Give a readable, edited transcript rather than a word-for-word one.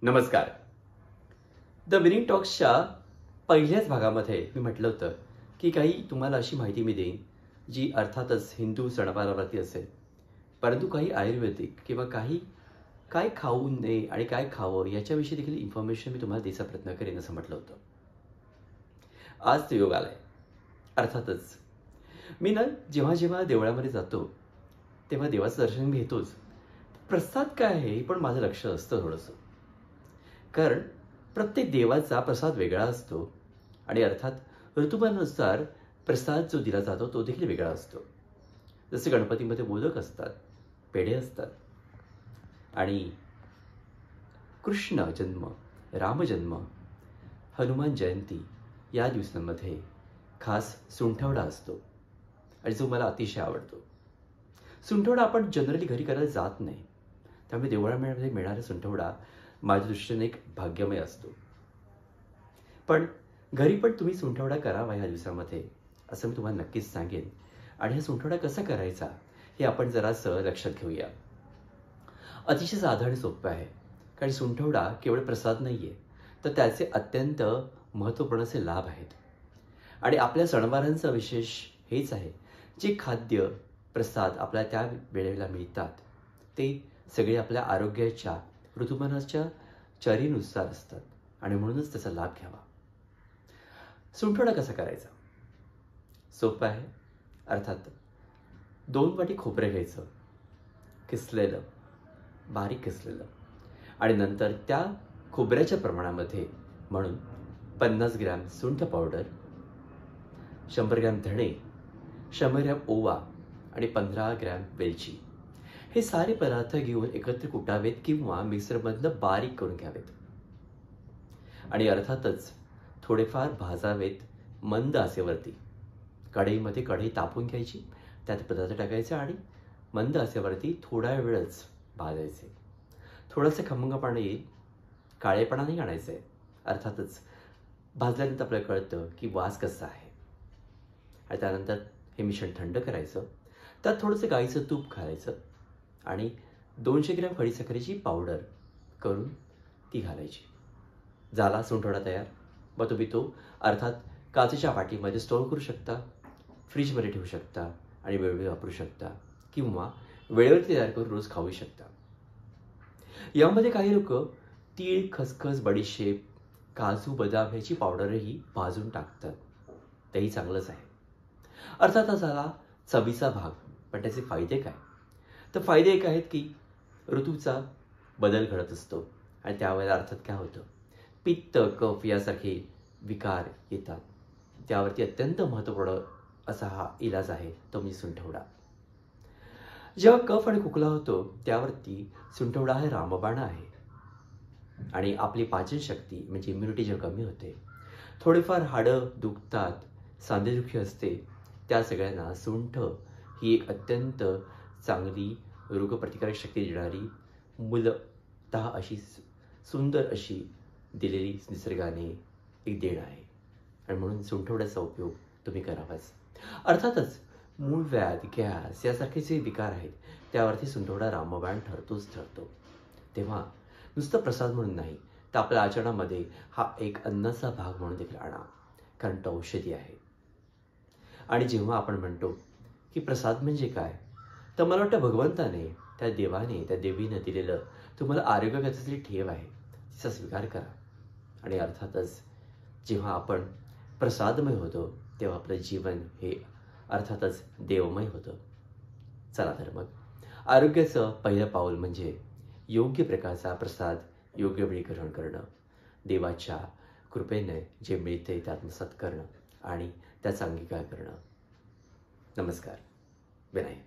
नमस्कार. The winning टॉक्सच्या पहिल्याच भागामध्ये मी म्हटलं होतं की काही तुम्हाला अशी माहिती मी देईन जी अर्थातच हिंदू सणवारावरती असेल, परंतु काही आयुर्वेदिक किंवा काही काय खाऊ नये आणि काय खावं याच्याविषयी देखील इन्फॉर्मेशन मी तुम्हाला द्यायचा प्रयत्न करेन असं म्हटलं होतं. आज तो योग आलाय. अर्थातच मी ना जेव्हा जेव्हा देवळामध्ये जातो तेव्हा देवाचं दर्शन घेतोच. प्रसाद काय आहे हे पण माझं लक्ष असतं थोडंसं, कारण प्रत्येक देवाचा प्रसाद वेगळा असतो आणि अर्थात ऋतुमानानुसार प्रसाद जो दिला जातो तो देखील वेगळा असतो. जसे गणपतीमध्ये मोदक असतात, पेढे असतात आणि कृष्ण जन्म, रामजन्म, हनुमान जयंती या दिवसांमध्ये खास सुंठवडा असतो आणि जो मला अतिशय आवडतो. सुंठवडा आपण जनरली घरी करायला जात नाही, त्यामुळे देवळामध्ये मिळणारा सुंठवडा माझ्या दृष्टीने एक भाग्यमय असतो. पण घरी पण तुम्ही सुंठवडा करावा ह्या दिवसामध्ये असं मी तुम्हाला नक्कीच सांगेन. आणि हा सुंठवडा कसा करायचा हे आपण जरासं लक्षात घेऊया. अतिशय साधं आणि सोपं आहे, कारण सुंठवडा केवळ प्रसाद नाही आहे, तर त्याचे अत्यंत महत्त्वपूर्ण असे लाभ आहेत. आणि आपल्या सणवारांचं विशेष हेच आहे, जे खाद्य प्रसाद आपल्याला त्या वेळेला मिळतात ते सगळे आपल्या आरोग्याच्या ऋतुमानाच्या चरीनुसार असतात आणि म्हणूनच त्याचा लाभ घ्यावा. सुंठवडा कसा करायचा? सोपं आहे. अर्थात 2 वाटी खोबरं घ्यायचं, किसलेलं, बारीक किसलेलं, आणि नंतर त्या खोबऱ्याच्या प्रमाणामध्ये म्हणून 50 ग्रॅम सुंठ पावडर, 100 ग्रॅम धणे, 100 ग्रॅम ओवा आणि 15 ग्रॅम वेलची हे सारे पदार्थ घेऊन एकत्र कुटावेत किंवा मिक्सरमधनं बारीक करून घ्यावेत. आणि अर्थातच थोडेफार भाजावेत मंद आचेवरती. कढईमध्ये कढई तापून घ्यायची, त्यात पदार्थ टाकायचे आणि मंद आचेवरती थोडा वेळच भाजायचे. थोडंसं खमंगपणा येईल, काळेपणा नाही आणायचं आहे. अर्थातच भाजल्यानंतर आपल्याला कळतं की वास कसा आहे. आणि त्यानंतर हे मिश्रण थंड करायचं, त्यात थोडंसं गाईचं तूप घालायचं आणि 200 ग्रॅम खडीसाखरेची पावडर करून ती घालायची. झाला सुंठवडा तयार. मग तुम्ही तो अर्थात काचेच्या वाटीमध्ये स्टोअर करू शकता, फ्रीजमध्ये ठेवू शकता आणि वेळोवेळी वापरू शकता किंवा वेळेवर तयार करून रोज खाऊ शकता. यामध्ये काही लोक तीळ, खसखस, बडीशेप, काजू, बदाम ह्याची पावडरही भाजून टाकतात. तेही चांगलंच आहे. अर्थात हा झाला चवीचा भाग, पण त्याचे फायदे काय? तर फायदे एक आहेत की ऋतूचा बदल घडत असतो आणि त्यावेळेला अर्थात काय होतं, पित्त, कफ यासारखे विकार येतात. त्यावरती अत्यंत महत्त्वपूर्ण असा हा इलाज आहे, तो म्हणजे सुंठवडा. जेव्हा कफ आणि खोकला होतो त्यावरती सुंठवडा हे रामबाण आहे. आणि आपली पाचनशक्ती म्हणजे इम्युनिटी जेव्हा कमी होते, थोडेफार हाडं दुखतात, सांधेदुखी असते, त्या सगळ्यांना सुंठ ही एक अत्यंत चांगली रोगप्रतिकारक शक्ती देणारी मूलतः अशी सुंदर अशी दिलेली निसर्गाने एक देण आहे. आणि म्हणून सुंठवड्याचा उपयोग तुम्ही करावाच. अर्थातच मूळव्याध, गॅस यासारखे जे विकार आहेत त्यावरती सुंठवडा रामबाण ठरतो. तेव्हा नुसतं प्रसाद म्हणून नाही, तर आपल्या आचरणामध्ये हा एक अन्नाचा भाग म्हणून देखील आणा, कारण तो औषधी आहे. आणि जेव्हा आपण म्हणतो की प्रसाद म्हणजे काय, तर मला वाटतं भगवंताने, त्या देवाने, त्या देवीनं दिलेलं तुम्हाला आरोग्याची ठेव आहे, तिचा स्वीकार करा. आणि अर्थातच जेव्हा आपण प्रसादमय होतो तेव्हा आपलं जीवन हे अर्थातच देवमय होतं. चला तर मग आरोग्याचं पहिलं पाऊल म्हणजे योग्य प्रकारचा प्रसाद योग्य वेळी ग्रहण करणं, देवाच्या कृपेने जे मिळते ते आत्मसात करणं आणि त्याचा अंगीकार करणं. नमस्कार. विनय.